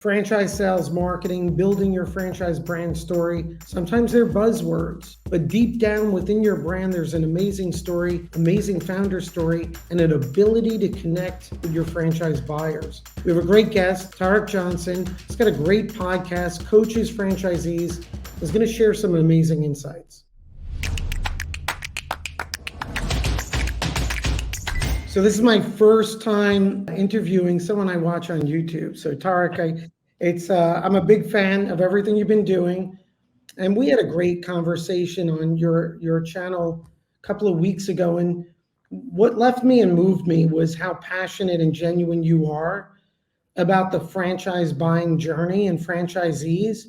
Franchise sales, marketing, building your franchise brand story. Sometimes they're buzzwords, but deep down within your brand, there's an amazing story, amazing founder story, and an ability to connect with your franchise buyers. We have a great guest, Tarek Johnson. He's got a great podcast, coaches franchisees. He's going to share some amazing insights. So this is my first time interviewing someone I watch on YouTube. So Tarek, I'm a big fan of everything you've been doing, and we had a great conversation on your channel a couple of weeks ago. And what left me and moved me was how passionate and genuine you are about the franchise buying journey and franchisees.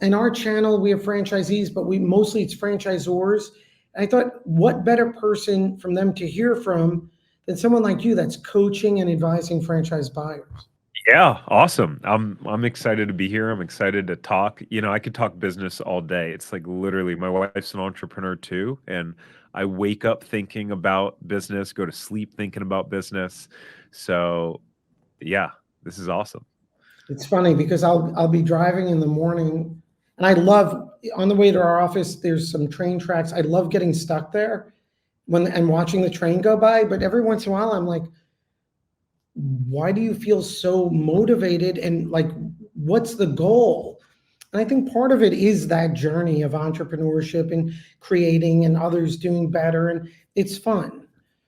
In our channel, we have franchisees, but we mostly it's franchisors. And I thought, what better person from them to hear from than someone like you that's coaching and advising franchise buyers? Yeah, awesome. I'm excited to be here. I'm excited to talk. I could talk business all day. It's like literally my wife's an entrepreneur too, and I wake up thinking about business, go to sleep thinking about business. So, yeah, this is awesome. It's funny because I'll be driving in the morning, and I love on the way to our office. There's some train tracks. I love getting stuck there when and watching the train go by. But every once in a while, I'm like, why do you feel so motivated? And like, what's the goal? And I think part of it is that journey of entrepreneurship and creating and others doing better. And it's fun.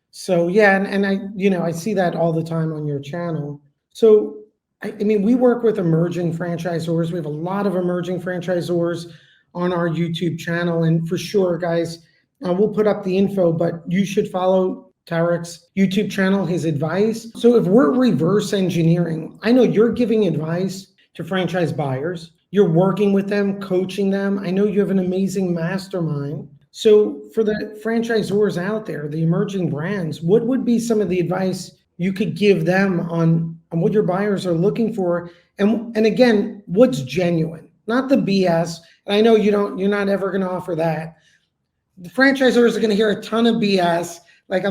So yeah, and I see that all the time on your channel. So I mean, we work with emerging franchisors. We have a lot of emerging franchisors on our YouTube channel, and for sure, guys, we'll put up the info. But you should follow Tarek's YouTube channel, his advice. So if we're reverse engineering, I know you're giving advice to franchise buyers. You're working with them, coaching them. I know you have an amazing mastermind. So for the franchisors out there, the emerging brands, what would be some of the advice you could give them on what your buyers are looking for? And again, what's genuine, not the BS. And I know you're not ever going to offer that. The franchisors are going to hear a ton of BS. Like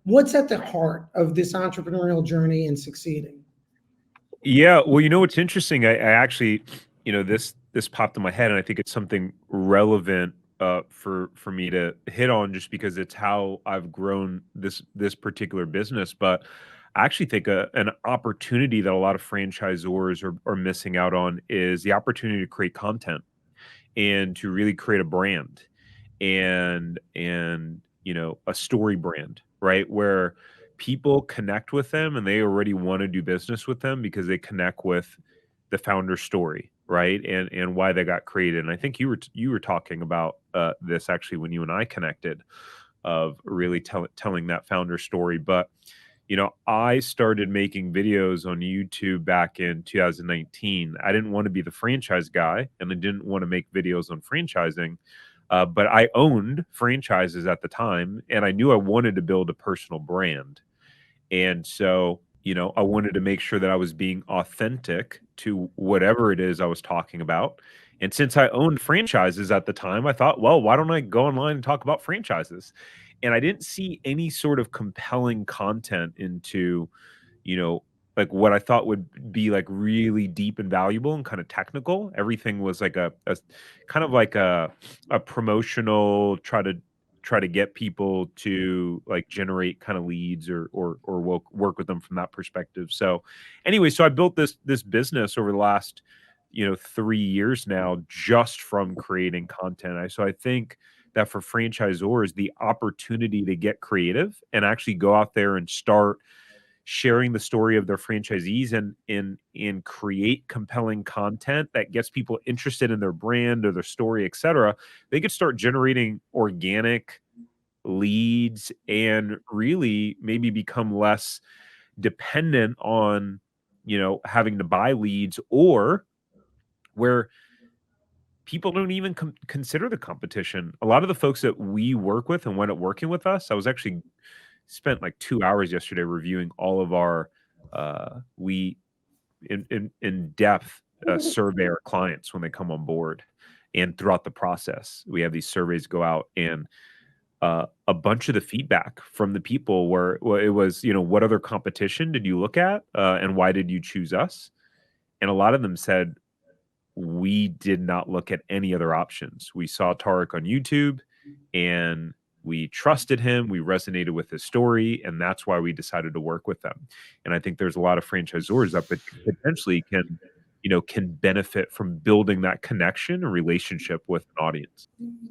what's at the heart of this entrepreneurial journey and succeeding? Yeah, well, what's interesting? I actually, this popped in my head, and I think it's something relevant for me to hit on, just because it's how I've grown this particular business. But I actually think an opportunity that a lot of franchisors are missing out on is the opportunity to create content and to really create a brand and a story brand, right? Where people connect with them and they already want to do business with them because they connect with the founder story, right? And why they got created. And I think you were talking about this actually when you and I connected, of really telling that founder story. But I started making videos on YouTube back in 2019. I didn't want to be the franchise guy, and I didn't want to make videos on franchising. But I owned franchises at the time, and I knew I wanted to build a personal brand. And so, I wanted to make sure that I was being authentic to whatever it is I was talking about. And since I owned franchises at the time, I thought, well, why don't I go online and talk about franchises? And I didn't see any sort of compelling content into, like what I thought would be like really deep and valuable and kind of technical. Everything was like a kind of like a promotional try to get people to like generate kind of leads or work with them from that perspective. So anyway, so I built this business over the last 3 years now, just from creating content. So I think that for franchisors, the opportunity to get creative and actually go out there and start sharing the story of their franchisees and create compelling content that gets people interested in their brand or their story, etc., they could start generating organic leads and really maybe become less dependent on having to buy leads, or where people don't even consider the competition. A lot of the folks that we work with and wind up working with us, I was actually spent like 2 hours yesterday reviewing all of our we in depth survey our clients when they come on board, and throughout the process we have these surveys go out, and a bunch of the feedback from the people were, well, it was, what other competition did you look at, and why did you choose us? And a lot of them said, we did not look at any other options. We saw Tarek on YouTube and we trusted him. We resonated with his story, and that's why we decided to work with them. And I think there's a lot of franchisors that potentially can, can benefit from building that connection and relationship with an audience.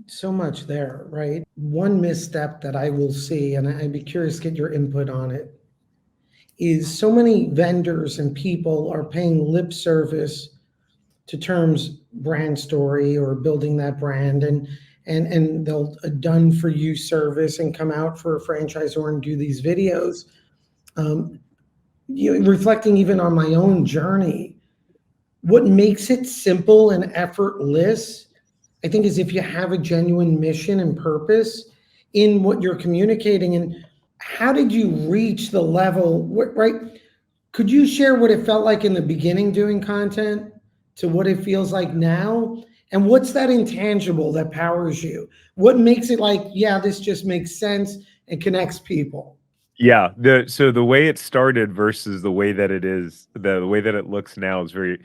So much there, right? One misstep that I will see, and I'd be curious to get your input on it, is so many vendors and people are paying lip service to terms brand story or building that brand, and they'll a done for you service and come out for a franchisor and do these videos. Um, Reflecting even on my own journey, what makes it simple and effortless, I think, is if you have a genuine mission and purpose in what you're communicating. And how did you reach the level, right? Could you share what it felt like in the beginning doing content to what it feels like now? And what's that intangible that powers you? What makes it like, yeah, this just makes sense and connects people? Yeah, so the way it started versus the way that it is, the way that it looks now is they're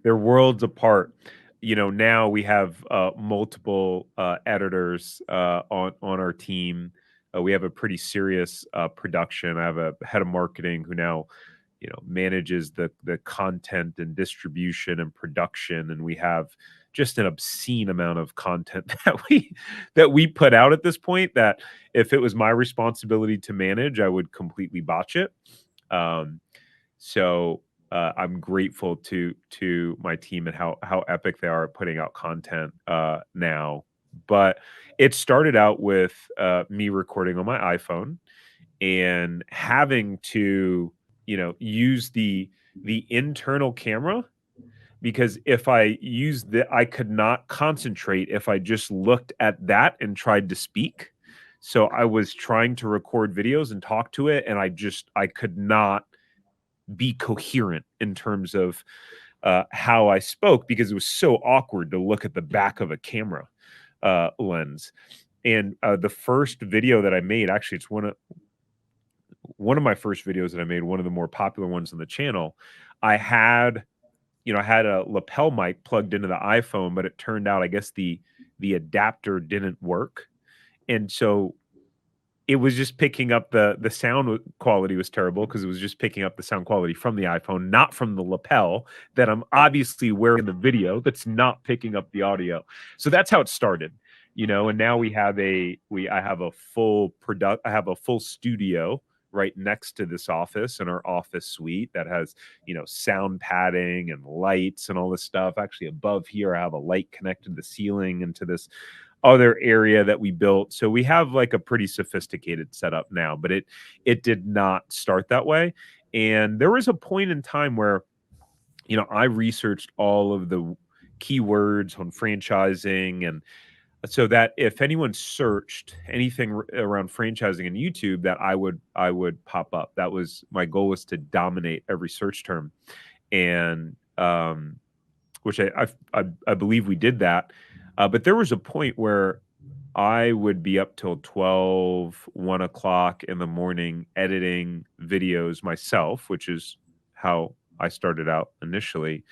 worlds apart. Now we have multiple editors on our team. We have a pretty serious production. I have a head of marketing who now manages the content and distribution and production, and we have just an obscene amount of content that we put out at this point, that if it was my responsibility to manage, I would completely botch it. So I'm grateful to my team and how epic they are at putting out content now. But it started out with me recording on my iPhone and having to use the internal camera, because if I used I could not concentrate if I just looked at that and tried to speak. So I was trying to record videos and talk to it, and I could not be coherent in terms of how I spoke, because it was so awkward to look at the back of a camera lens. And the first video that I made, actually, it's one of my first videos that I made, one of the more popular ones on the channel. I had a lapel mic plugged into the iPhone, but it turned out, I guess, the adapter didn't work. And so it was just picking up the sound quality was terrible, because it was just picking up the sound quality from the iPhone, not from the lapel that I'm obviously wearing in the video, that's not picking up the audio. So that's how it started. And now I have a full studio right next to this office, in our office suite, that has sound padding and lights and all this stuff. Actually, above here I have a light connected to the ceiling into this other area that we built. So we have like a pretty sophisticated setup now, but it did not start that way. And there was a point in time where I researched all of the keywords on franchising, and so that if anyone searched anything around franchising in YouTube, that I would pop up. That was my goal, was to dominate every search term. And which I believe we did that. But there was a point where I would be up till 12, 1 o'clock in the morning editing videos myself, which is how I started out initially.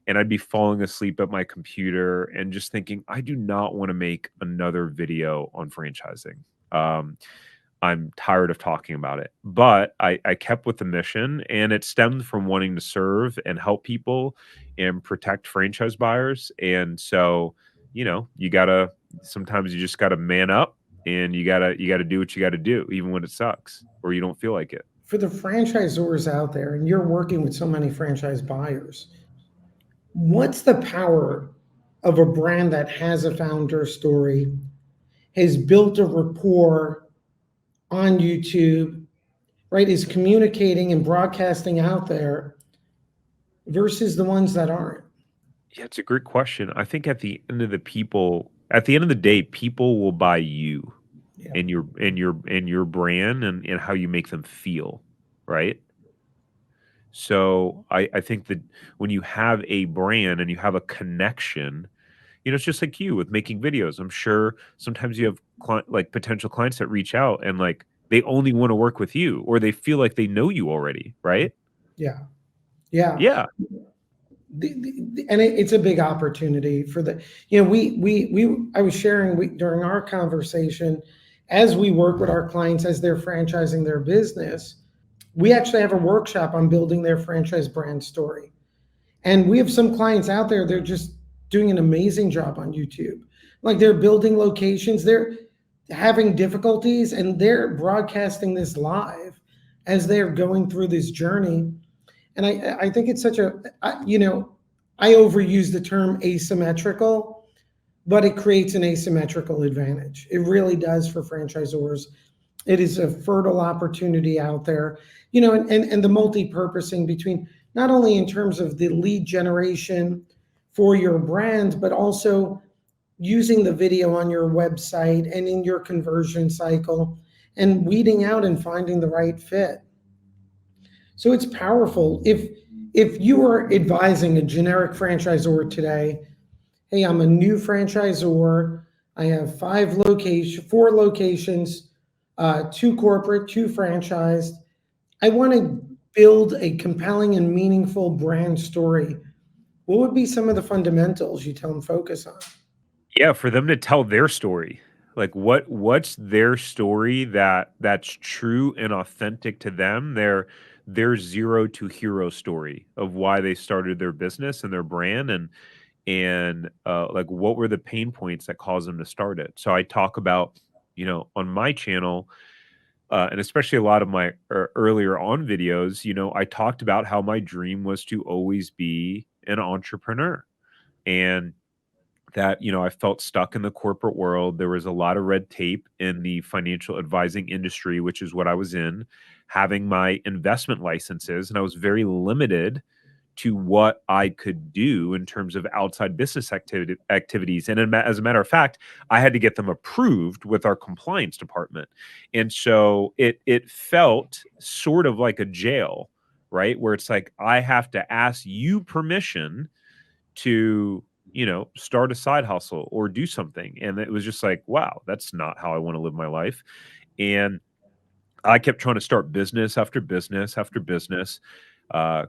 And I'd be falling asleep at my computer and just thinking, I do not want to make another video on franchising. I'm tired of talking about it. But I kept with the mission, and it stemmed from wanting to serve and help people and protect franchise buyers. And so, sometimes you just gotta man up, and you gotta do what you gotta do, even when it sucks or you don't feel like it. For the franchisors out there, and you're working with so many franchise buyers, what's the power of a brand that has a founder story, has built a rapport on YouTube, right? Is communicating and broadcasting out there versus the ones that aren't? Yeah, it's a great question. I think at the end of the day, people will buy you Yeah. and your brand, and how you make them feel, right? So I think that when you have a brand and you have a connection, it's just like you with making videos. I'm sure sometimes you have like potential clients that reach out, and like they only want to work with you, or they feel like they know you already, right? Yeah. Yeah. Yeah. And it's a big opportunity for the, I was sharing during our conversation, as we work with our clients as they're franchising their business, we actually have a workshop on building their franchise brand story. And we have some clients out there, they're just doing an amazing job on YouTube. Like they're building locations, they're having difficulties, and they're broadcasting this live as they're going through this journey. And I think it's such a, I overuse the term asymmetrical, but it creates an asymmetrical advantage. It really does for franchisors. It is a fertile opportunity out there, and the multi-purposing between not only in terms of the lead generation for your brand, but also using the video on your website and in your conversion cycle and weeding out and finding the right fit. So it's powerful. If you are advising a generic franchisor today, hey, I'm a new franchisor. I have 4 locations, 2 corporate, 2 franchised. I want to build a compelling and meaningful brand story. What would be some of the fundamentals you tell them focus on? Yeah, for them to tell their story. Like what's their story that's true and authentic to them, their zero to hero story of why they started their business and their brand, and like what were the pain points that caused them to start it. So I talk about, on my channel, and especially a lot of my earlier on videos, I talked about how my dream was to always be an entrepreneur, and that, I felt stuck in the corporate world. There was a lot of red tape in the financial advising industry, which is what I was in, having my investment licenses, and I was very limited to what I could do in terms of outside business activities. And as a matter of fact, I had to get them approved with our compliance department. And so it felt sort of like a jail, right? Where it's like, I have to ask you permission to, start a side hustle or do something. And it was just like, wow, that's not how I want to live my life. And I kept trying to start business after business after business,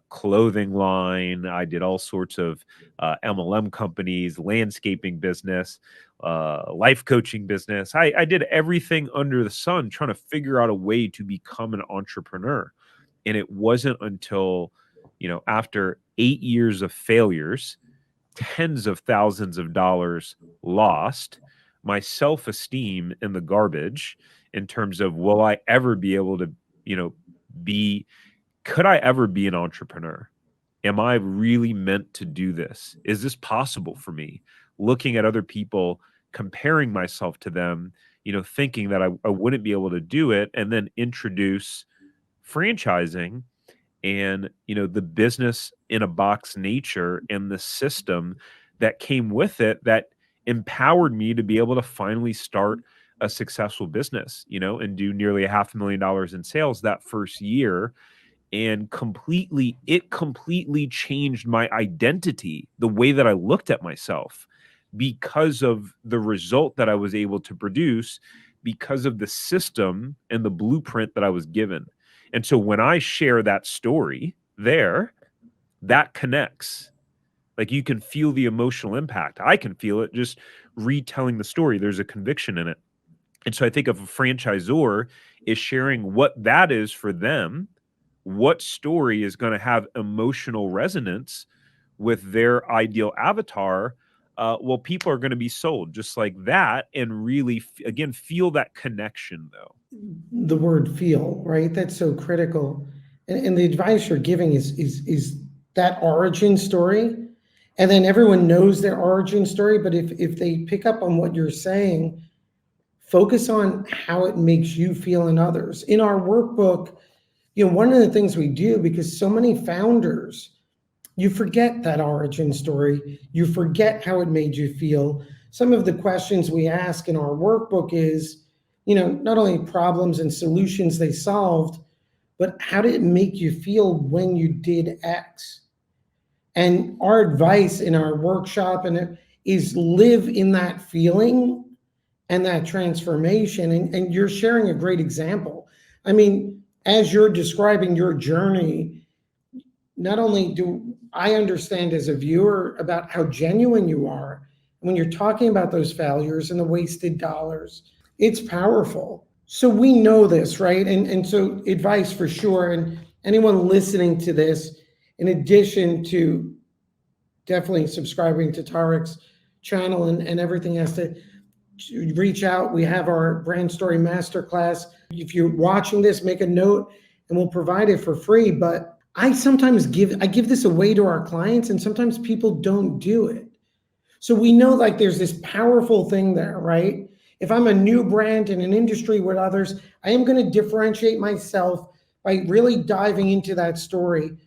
clothing line. I did all sorts of MLM companies, landscaping business, life coaching business. I did everything under the sun trying to figure out a way to become an entrepreneur. And it wasn't until, after 8 years of failures, tens of thousands of dollars lost, my self-esteem in the garbage in terms of, will I ever be able to, be could I ever be an entrepreneur? Am I really meant to do this? Is this possible for me? Looking at other people, comparing myself to them, thinking that I wouldn't be able to do it, and then introduce franchising and, the business in a box nature and the system that came with it that empowered me to be able to finally start a successful business, and do nearly $500,000 in sales that first year. And it completely changed my identity, the way that I looked at myself, because of the result that I was able to produce, because of the system and the blueprint that I was given. And so when I share that story there, that connects. Like, you can feel the emotional impact. I can feel it just retelling the story. There's a conviction in it. And so I think if a franchisor is sharing what that is for them, what story is going to have emotional resonance with their ideal avatar, well, people are going to be sold just like that, and really, again, feel that connection, though. The word feel, right? That's so critical. And the advice you're giving is that origin story. And then everyone knows their origin story, but if they pick up on what you're saying, focus on how it makes you feel and others. In our workbook, one of the things we do, because so many founders, you forget that origin story, you forget how it made you feel. Some of the questions we ask in our workbook is, not only problems and solutions they solved, but how did it make you feel when you did X? And our advice in our workshop is live in that feeling and that transformation. And you're sharing a great example. I mean, as you're describing your journey, not only do I understand as a viewer about how genuine you are when you're talking about those failures and the wasted dollars, it's powerful. So we know this, right? And so advice for sure. And anyone listening to this, in addition to definitely subscribing to Tarek's channel and everything has to reach out. We have our brand story masterclass. If you're watching this, make a note and we'll provide it for free. But I give this away to our clients, and sometimes people don't do it. So we know like there's this powerful thing there, right? If I'm a new brand in an industry with others, I am going to differentiate myself by really diving into that story.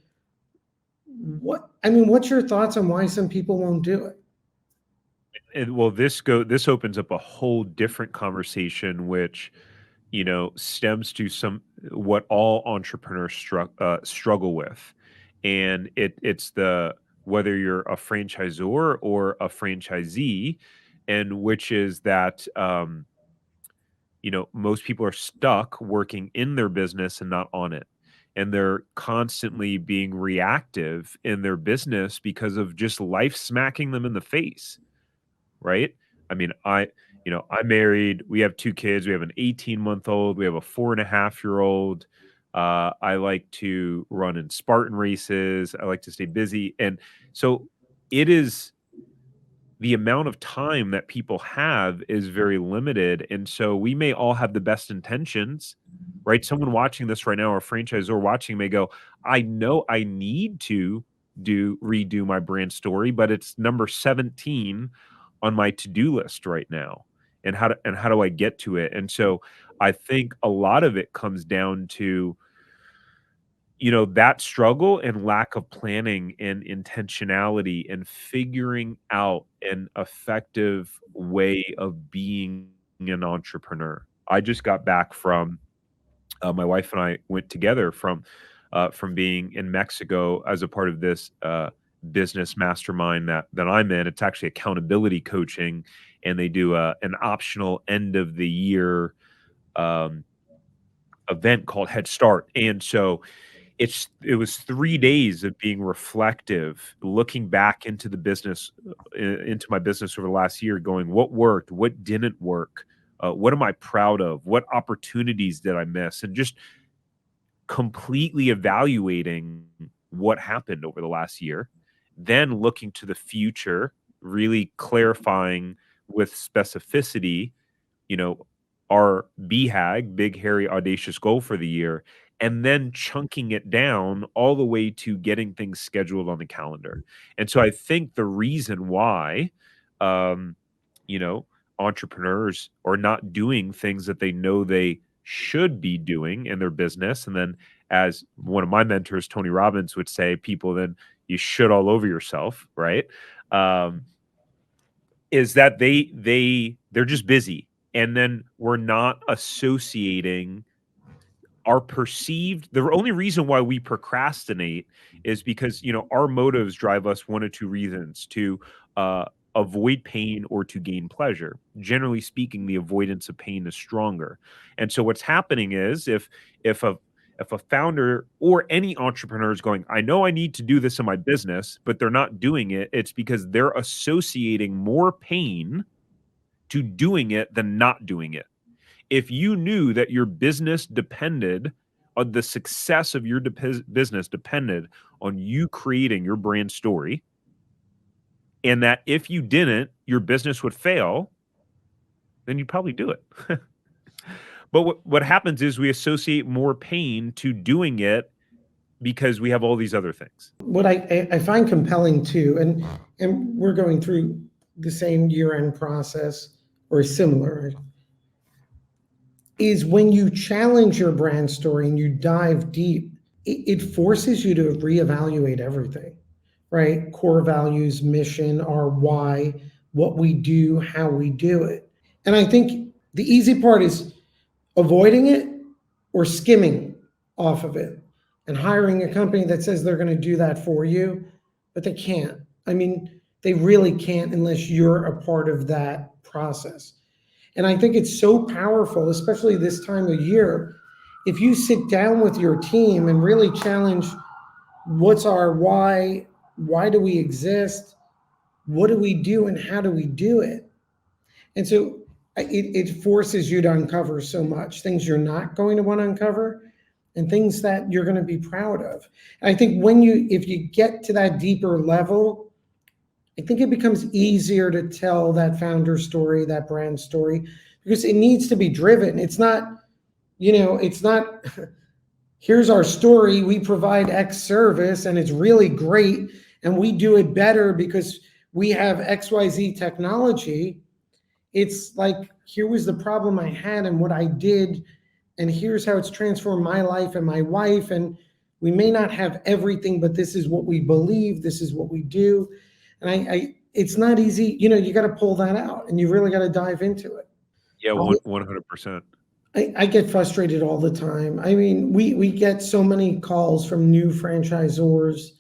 What's your thoughts on why some people won't do it? Well, this opens up a whole different conversation, which stems to some what all entrepreneurs struggle with, and it's the whether you're a franchisor or a franchisee, and which is that most people are stuck working in their business and not on it. And they're constantly being reactive in their business because of just life smacking them in the face, right? I mean, I'm married. We have two kids. We have an 18-month-old. We have a 4.5-year-old. I like to run in Spartan races. I like to stay busy. And so it is the amount of time that people have is very limited. And so we may all have the best intentions, right? Someone watching this right now, or a franchisor watching may go, I know I need to redo my brand story, but it's number 17 on my to-do list right now. And how do I get to it? And so I think a lot of it comes down to that struggle and lack of planning and intentionality and figuring out an effective way of being an entrepreneur. I just got back from my wife and I went together from being in Mexico as a part of this business mastermind that I'm in. It's actually accountability coaching, and they do an optional end of the year um, event called Head Start. And so it was 3 days of being reflective, looking back into the business, into my business over the last year, going, what worked, what didn't work, what am I proud of, what opportunities did I miss, and just completely evaluating what happened over the last year, then looking to the future, really clarifying with specificity, you know, our BHAG, big, hairy, audacious goal for the year, and then chunking it down all the way to getting things scheduled on the calendar. And so I think the reason why, um, you know, entrepreneurs are not doing things that they know they should be doing in their business. And then, as one of my mentors, Tony Robbins, would say, people then you should all over yourself, right? Um, is that they're just busy, and then we're not associating our perceived the only reason why we procrastinate is because our motives drive us one of two reasons: to uh avoid pain or to gain pleasure. Generally speaking, the avoidance of pain is stronger. And so what's happening is, if a if a founder or any entrepreneur is going, I know I need to do this in my business, but they're not doing it, it's because they're associating more pain to doing it than not doing it. If you knew that your business depended on the success of your business depended on you creating your brand story, and that if you didn't, your business would fail, then you'd probably do it. But what happens is we associate more pain to doing it because we have all these other things. What I find compelling too, and we're going through the same year-end process or similar, is when you challenge your brand story and you dive deep, it forces you to reevaluate everything, right? Core values, mission, our why, what we do, how we do it. And I think the easy part is avoiding it or skimming off of it and hiring a company that says they're going to do that for you, but they can't. They really can't unless you're a part of that process. And I think it's so powerful, especially this time of year, if you sit down with your team and really challenge What's our why? Why do we exist? What do we do and how do we do it? And so it forces you to uncover so much things you're not going to want to uncover and things that you're going to be proud of. And I think if you get to that deeper level, I think it becomes easier to tell that founder story, that brand story, because it needs to be driven. It's not, it's not, here's our story, we provide X service and it's really great and we do it better because we have XYZ technology. It's like, here was the problem I had and what I did, and here's how it's transformed my life and my wife. And we may not have everything, but this is what we believe, this is what we do. And it's not easy, you got to pull that out and you really got to dive into it. Yeah, I, 100%. I get frustrated all the time. I mean, we get so many calls from new franchisors.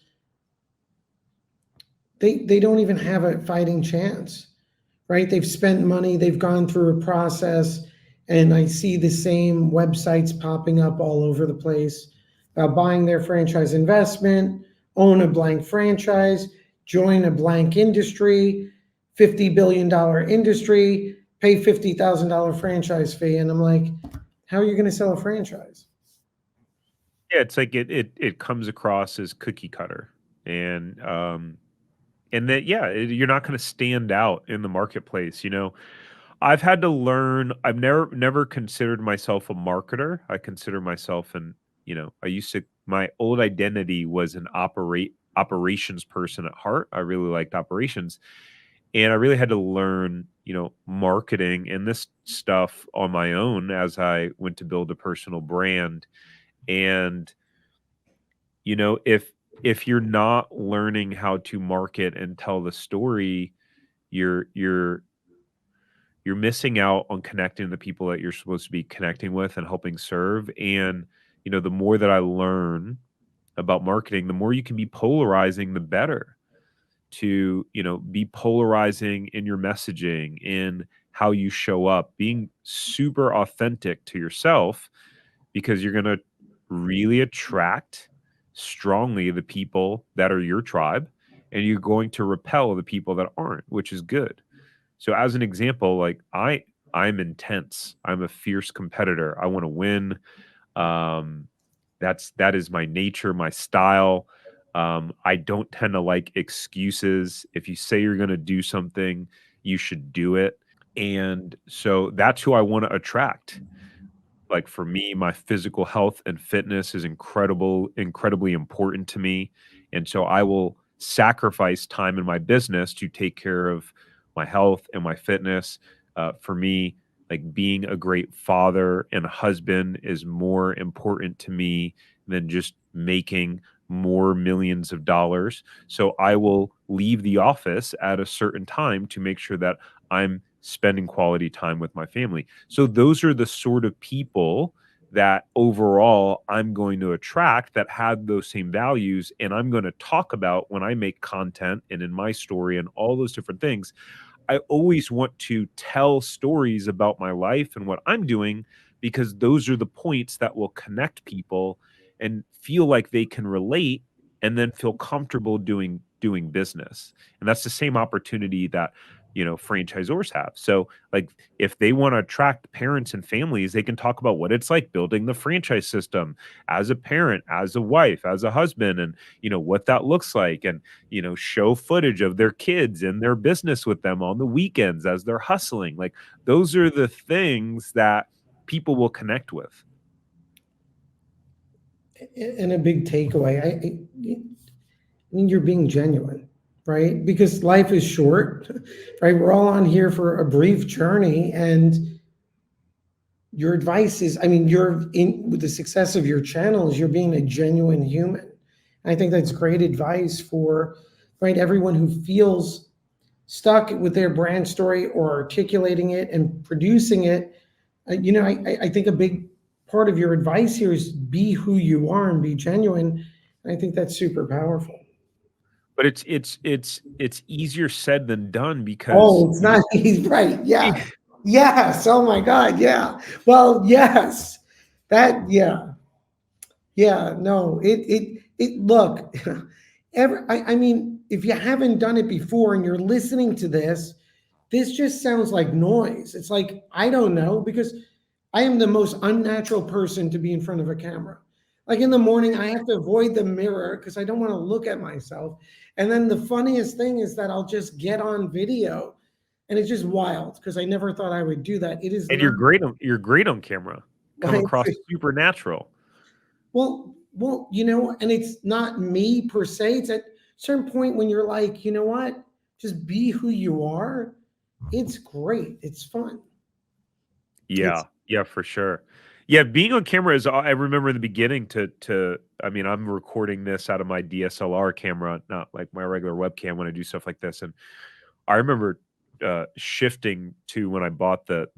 They don't even have a fighting chance, right? They've spent money, they've gone through a process, and I see the same websites popping up all over the place about buying their franchise investment, own a blank franchise, join a blank industry, $50 billion industry, pay $50,000 franchise fee. And I'm like, how are you going to sell a franchise? Yeah, it's like it comes across as cookie cutter, and that yeah, you're not going to stand out in the marketplace. I've had to learn. I've never considered myself a marketer. I consider myself I used to. My old identity was an operations person at heart. I really liked operations, and I really had to learn marketing and this stuff on my own as I went to build a personal brand. And if you're not learning how to market and tell the story, you're you're you're missing out on connecting the people that you're supposed to be connecting with and helping serve. And the more that I learn about marketing, the more you can be polarizing, the better. To be polarizing in your messaging, in how you show up, being super authentic to yourself, because you're going to really attract strongly the people that are your tribe, and you're going to repel the people that aren't, which is good. So as an example, like I'm intense. I'm a fierce competitor. I want to win. Um, that is my nature, my style. I don't tend to like excuses. If you say you're going to do something, you should do it. And so that's who I want to attract. Like for me, my physical health and fitness is incredibly important to me. And so I will sacrifice time in my business to take care of my health and my fitness. For me, like being a great father and husband is more important to me than just making more millions of dollars. So I will leave the office at a certain time to make sure that I'm spending quality time with my family. So those are the sort of people that overall I'm going to attract that have those same values. And I'm going to talk about when I make content and in my story and all those different things. I always want to tell stories about my life and what I'm doing, because those are the points that will connect people and feel like they can relate, and then feel comfortable doing business. And that's the same opportunity that franchisors have. So like if they want to attract parents and families, they can talk about what it's like building the franchise system as a parent, as a wife, as a husband, and what that looks like, and show footage of their kids and their business with them on the weekends as they're hustling. Like those are the things that people will connect with. And a big takeaway, I mean, you're being genuine, right? Because life is short, right? We're all on here for a brief journey, and your advice is, I mean, you're in with the success of your channels, you're being a genuine human. I think that's great advice for, right, everyone who feels stuck with their brand story or articulating it and producing it. I think a big part of your advice here is be who you are and be genuine. And I think that's super powerful. But it's easier said than done, because Oh, it's not, he's right. Yeah. Yes. Oh my God. Yeah. Well, yes. That, yeah. Yeah. No, Look, I mean, if you haven't done it before and you're listening to this just sounds like noise. It's like, I don't know, because I am the most unnatural person to be in front of a camera. Like in the morning, I have to avoid the mirror because I don't want to look at myself. And then the funniest thing is that I'll just get on video and it's just wild because I never thought I would do that. It is And not you're great on camera. Come like, across super natural. well, and it's not me per se. It's at a certain point when you're like, you know what? Just be who you are. It's great. It's fun. Yeah. It's Yeah, for sure. Yeah, being on camera is I remember in the beginning to I mean, I'm recording this out of my DSLR camera, not like my regular webcam when I do stuff like this, and I remember, shifting to when I bought the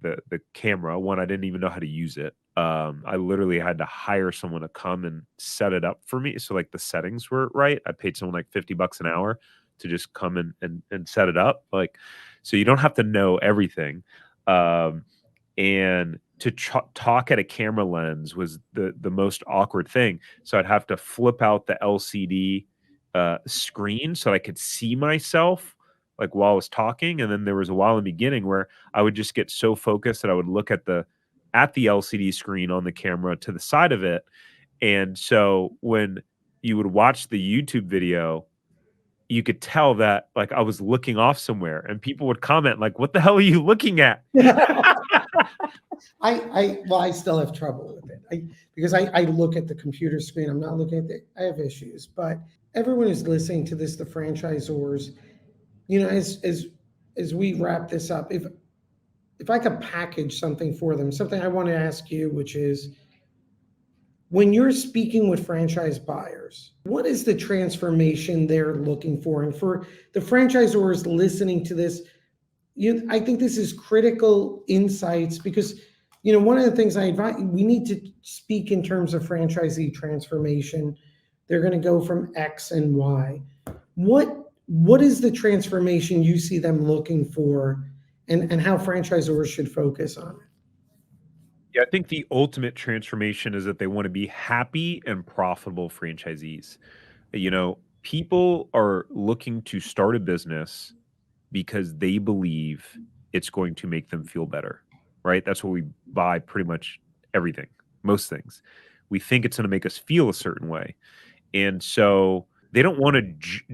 camera. One, I didn't even know how to use it. I literally had to hire someone to come and set it up for me, so, like, the settings were right. I paid someone, like, 50 bucks an hour to just come and set it up, like, so you don't have to know everything. Um, and to talk at a camera lens was the most awkward thing, so I'd have to flip out the LCD, screen so I could see myself, like, while I was talking, and then there was a while in the beginning where I would just get so focused that I would look at the LCD screen on the camera to the side of it, and so when you would watch the YouTube video, you could tell that, like, I was looking off somewhere, and people would comment like, "What the hell are you looking at?" I still have trouble with it. Because I look at the computer screen. I'm not looking at I have issues, but everyone who's listening to this, the franchisors, as we wrap this up, if I could package something for them, something I want to ask you, which is when you're speaking with franchise buyers, what is the transformation they're looking for? And for the franchisors listening to this, I think this is critical insights because, one of the things I advise, we need to speak in terms of franchisee transformation. They're going to go from X and Y. What is the transformation you see them looking for, and how franchisors should focus on it? Yeah, I think the ultimate transformation is that they wanna be happy and profitable franchisees. People are looking to start a business because they believe it's going to make them feel better, right? That's what we buy pretty much everything, most things. We think it's gonna make us feel a certain way. And so they don't want to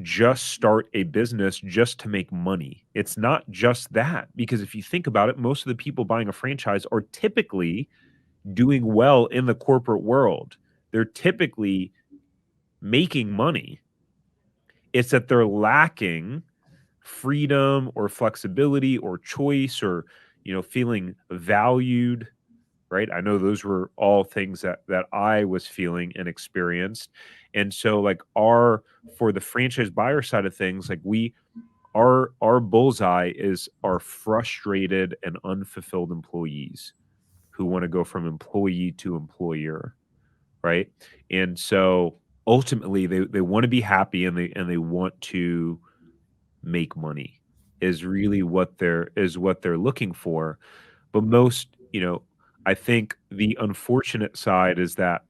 just start a business just to make money. It's not just that, because if you think about it, most of the people buying a franchise are typically doing well in the corporate world. They're typically making money. It's that they're lacking freedom or flexibility or choice or, feeling valued, right? I know those were all things that I was feeling and experienced. And so like our for the franchise buyer side of things, like our bullseye is our frustrated and unfulfilled employees who want to go from employee to employer, right? And so ultimately they want to be happy and they want to make money is what they're looking for. But most, I think the unfortunate side is that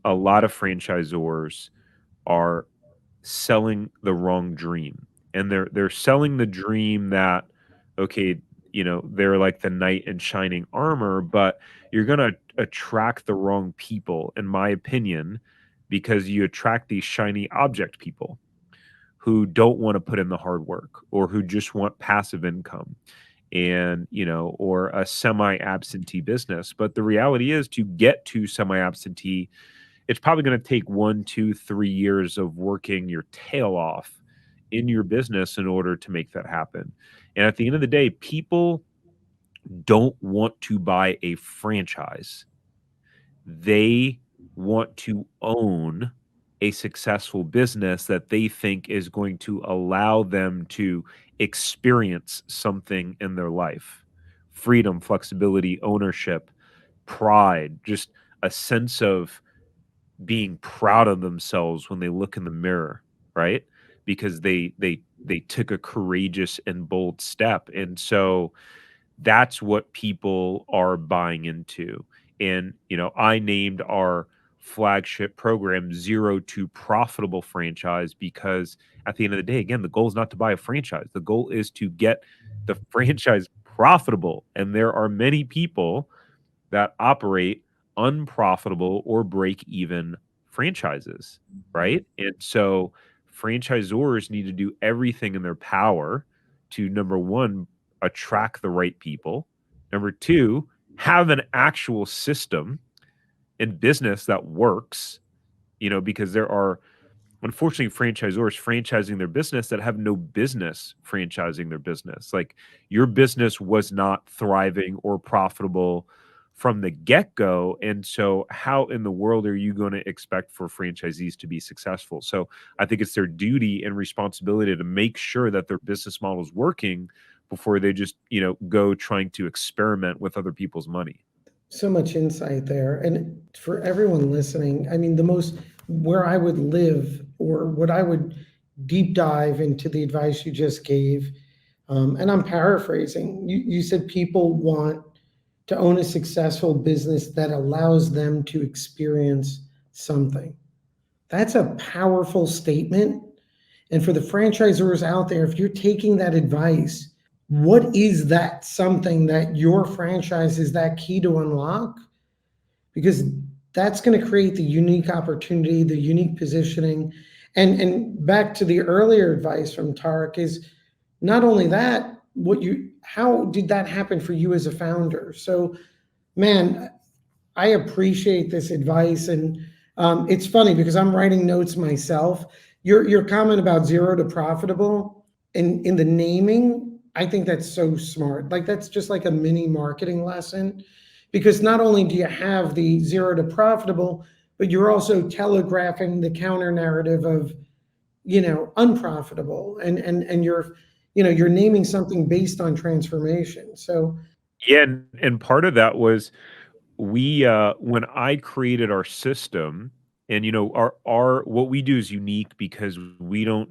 a lot of franchisors are selling the wrong dream. And they're selling the dream that, okay, they're like the knight in shining armor, but you're gonna attract the wrong people, in my opinion, because you attract these shiny object people who don't want to put in the hard work or who just want passive income and or a semi absentee business. But the reality is, to get to semi absentee, it's probably going to take 1, 2, 3 years of working your tail off in your business in order to make that happen. And at the end of the day, people don't want to buy a franchise. They want to own a successful business that they think is going to allow them to experience something in their life. Freedom, flexibility, ownership, pride, just a sense of being proud of themselves when they look in the mirror, right? Because they took a courageous and bold step. And so that's what people are buying into. And I named our flagship program, Zero to Profitable Franchise, because at the end of the day, again, the goal is not to buy a franchise. The goal is to get the franchise profitable. And there are many people that operate unprofitable or break even franchises, right? And so franchisors need to do everything in their power to, number one, attract the right people. Number two, have an actual system in business that works, because there are unfortunately franchisors franchising their business that have no business franchising their business. Like, your business was not thriving or profitable from the get-go, and so how in the world are you going to expect for franchisees to be successful? So I think it's their duty and responsibility to make sure that their business model is working before they just go trying to experiment with other people's money. So much insight there. And for everyone listening, I mean, where I would live, or what I would deep dive into the advice you just gave, and I'm paraphrasing, you said people want to own a successful business that allows them to experience something. That's a powerful statement. And for the franchisors out there, if you're taking that advice, what is that something that your franchise is that key to unlock? Because that's going to create the unique opportunity, the unique positioning. And back to the earlier advice from Tarek is not only that, how did that happen for you as a founder? So, man, I appreciate this advice, and it's funny because I'm writing notes myself. Your comment about zero to profitable in the naming, I think that's so smart. Like, that's just like a mini marketing lesson, because not only do you have the zero to profitable, but you're also telegraphing the counter narrative of unprofitable, and you're naming something based on transformation. So Yeah, and part of that was, we when I created our system, and our what we do is unique because we're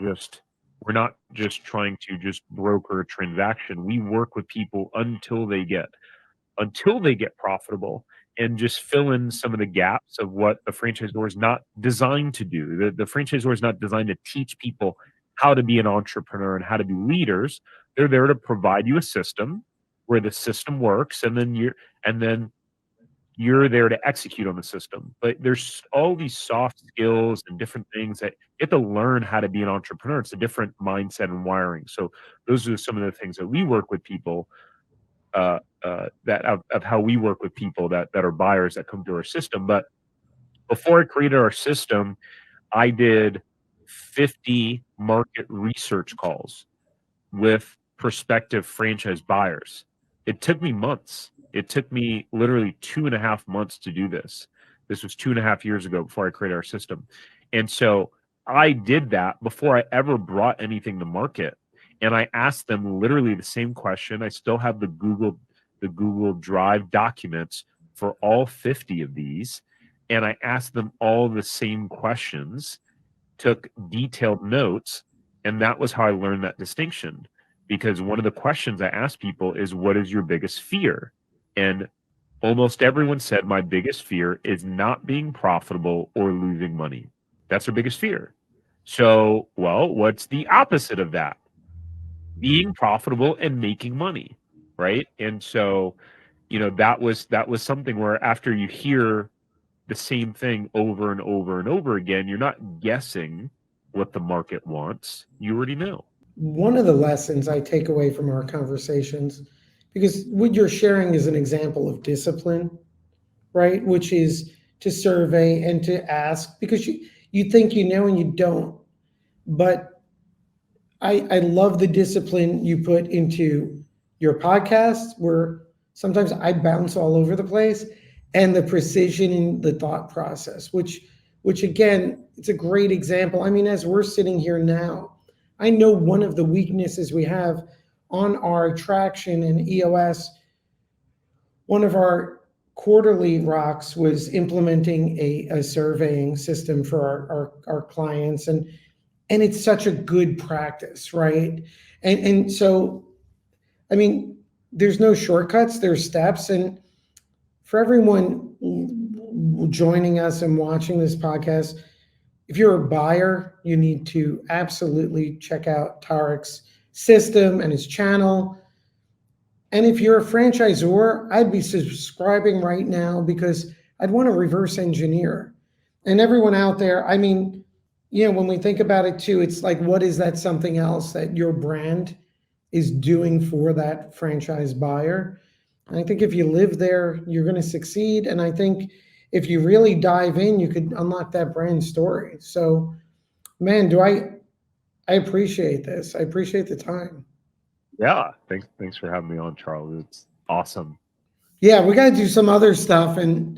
not just trying to just broker a transaction. We work with people until they get profitable, and just fill in some of the gaps of what the franchisor is not designed to do. The franchisor is not designed to teach people how to be an entrepreneur and how to be leaders. They're there to provide you a system where the system works, and then you're there to execute on the system. But there's all these soft skills and different things that you have to learn how to be an entrepreneur. It's a different mindset and wiring. So those are some of the things that we work with people, that of how we work with people that are buyers that come to our system. But before I created our system, I did 50 market research calls with prospective franchise buyers. It took me months. It took me literally 2.5 months to do this. This was 2.5 years ago before I created our system. And so I did that before I ever brought anything to market. And I asked them literally the same question. I still have the Google Drive documents for all 50 of these. And I asked them all the same questions, took detailed notes, and that was how I learned that distinction. Because one of the questions I ask people is, what is your biggest fear? And almost everyone said, my biggest fear is not being profitable or losing money. That's their biggest fear. So, well, what's the opposite of that? Being profitable and making money, right? And so, that was something where, after you hear the same thing over and over and over again, you're not guessing what the market wants. You already know. one of the lessons I take away from our conversations, because what you're sharing is an example of discipline, right? Which is to survey and to ask, because you think you know and you don't. But I love the discipline you put into your podcast, where sometimes I bounce all over the place, and the precision in the thought process, which again, it's a great example. I mean, as we're sitting here now, I know one of the weaknesses we have on our traction and EOS, one of our quarterly rocks was implementing a surveying system for our clients, and it's such a good practice, right? And so, I mean, there's no shortcuts, there's steps. And for everyone joining us and watching this podcast. If you're a buyer, you need to absolutely check out Tarek's system and his channel. And if you're a franchisor, I'd be subscribing right now because I'd want to reverse engineer. And everyone out there, I mean, when we think about it too, it's like, what is that something else that your brand is doing for that franchise buyer? And I think if you live there, you're going to succeed. And I think if you really dive in, you could unlock that brand story. So, man, I appreciate this. I appreciate the time. Yeah. Thanks for having me on, Charles. It's awesome. Yeah, we got to do some other stuff, and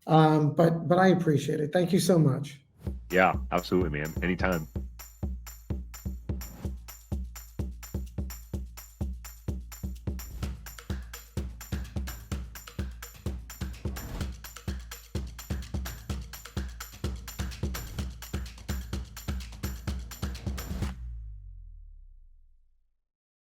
but I appreciate it. Thank you so much. Yeah, absolutely, man. Anytime.